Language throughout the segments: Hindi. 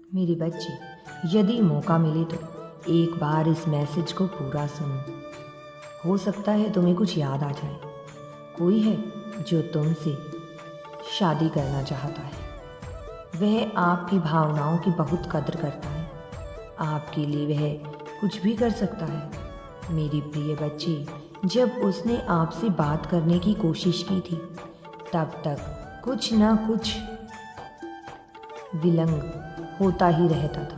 मेरी बच्ची, यदि मौका मिले तो एक बार इस मैसेज को पूरा सुन। हो सकता है तुम्हें कुछ याद आ जाए। कोई है जो तुमसे शादी करना चाहता है। वह आपकी भावनाओं की बहुत कद्र करता है। आपके लिए वह कुछ भी कर सकता है। मेरी प्रिय बच्ची, जब उसने आपसे बात करने की कोशिश की थी तब तक कुछ ना कुछ विलंब होता ही रहता था।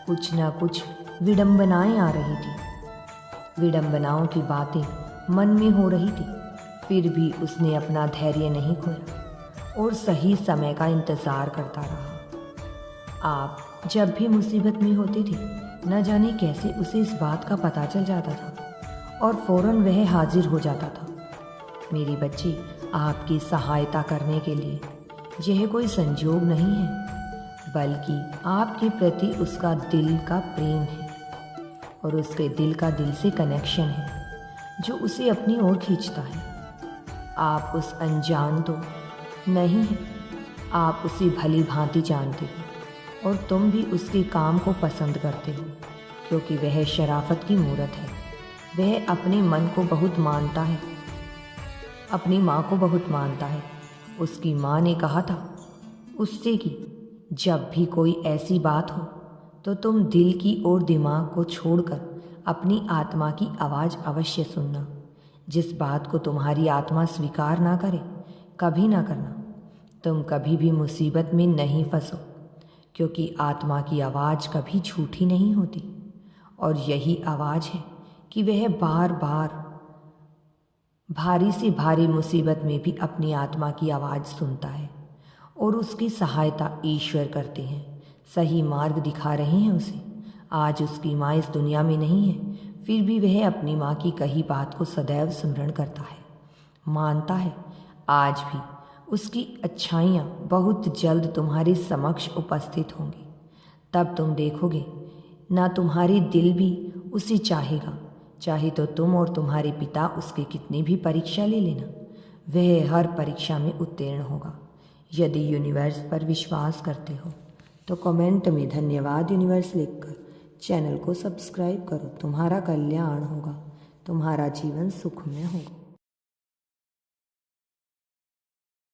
कुछ ना कुछ विडंबनाएं आ रही थी। विडंबनाओं की बातें मन में हो रही थी। फिर भी उसने अपना धैर्य नहीं खोया और सही समय का इंतज़ार करता रहा। आप जब भी मुसीबत में होते थे, न जाने कैसे उसे इस बात का पता चल जाता था और फौरन वह हाजिर हो जाता था। मेरी बच्ची, आपकी सहायता करने के लिए यह कोई संजोग नहीं है, बल्कि आपके प्रति उसका दिल का प्रेम है और उसके दिल का दिल से कनेक्शन है जो उसे अपनी ओर खींचता है। आप उस अनजान तो नहीं हैं, आप उसे भली भांति जानते हो और तुम भी उसके काम को पसंद करते हो, क्योंकि वह शराफत की मूरत है। वह अपने मन को बहुत मानता है, अपनी माँ को बहुत मानता है। उसकी माँ ने कहा था उससे कि जब भी कोई ऐसी बात हो तो तुम दिल की और दिमाग को छोड़कर अपनी आत्मा की आवाज़ अवश्य सुनना। जिस बात को तुम्हारी आत्मा स्वीकार ना करे, कभी ना करना। तुम कभी भी मुसीबत में नहीं फंसो, क्योंकि आत्मा की आवाज़ कभी झूठी नहीं होती। और यही आवाज़ है कि वह बार बार भारी से भारी मुसीबत में भी अपनी आत्मा की आवाज़ सुनता है और उसकी सहायता ईश्वर करते हैं, सही मार्ग दिखा रहे हैं उसे। आज उसकी माँ इस दुनिया में नहीं है, फिर भी वह अपनी माँ की कही बात को सदैव स्मरण करता है, मानता है। आज भी उसकी अच्छाइयाँ बहुत जल्द तुम्हारे समक्ष उपस्थित होंगी। तब तुम देखोगे ना, तुम्हारी दिल भी उसे चाहेगा। चाहे तो तुम और तुम्हारे पिता उसके कितनी भी परीक्षा ले लेना, वह हर परीक्षा में उत्तीर्ण होगा। यदि यूनिवर्स पर विश्वास करते हो तो कमेंट में धन्यवाद यूनिवर्स लिखकर चैनल को सब्सक्राइब करो। तुम्हारा कल्याण होगा, तुम्हारा जीवन सुखमय होगा।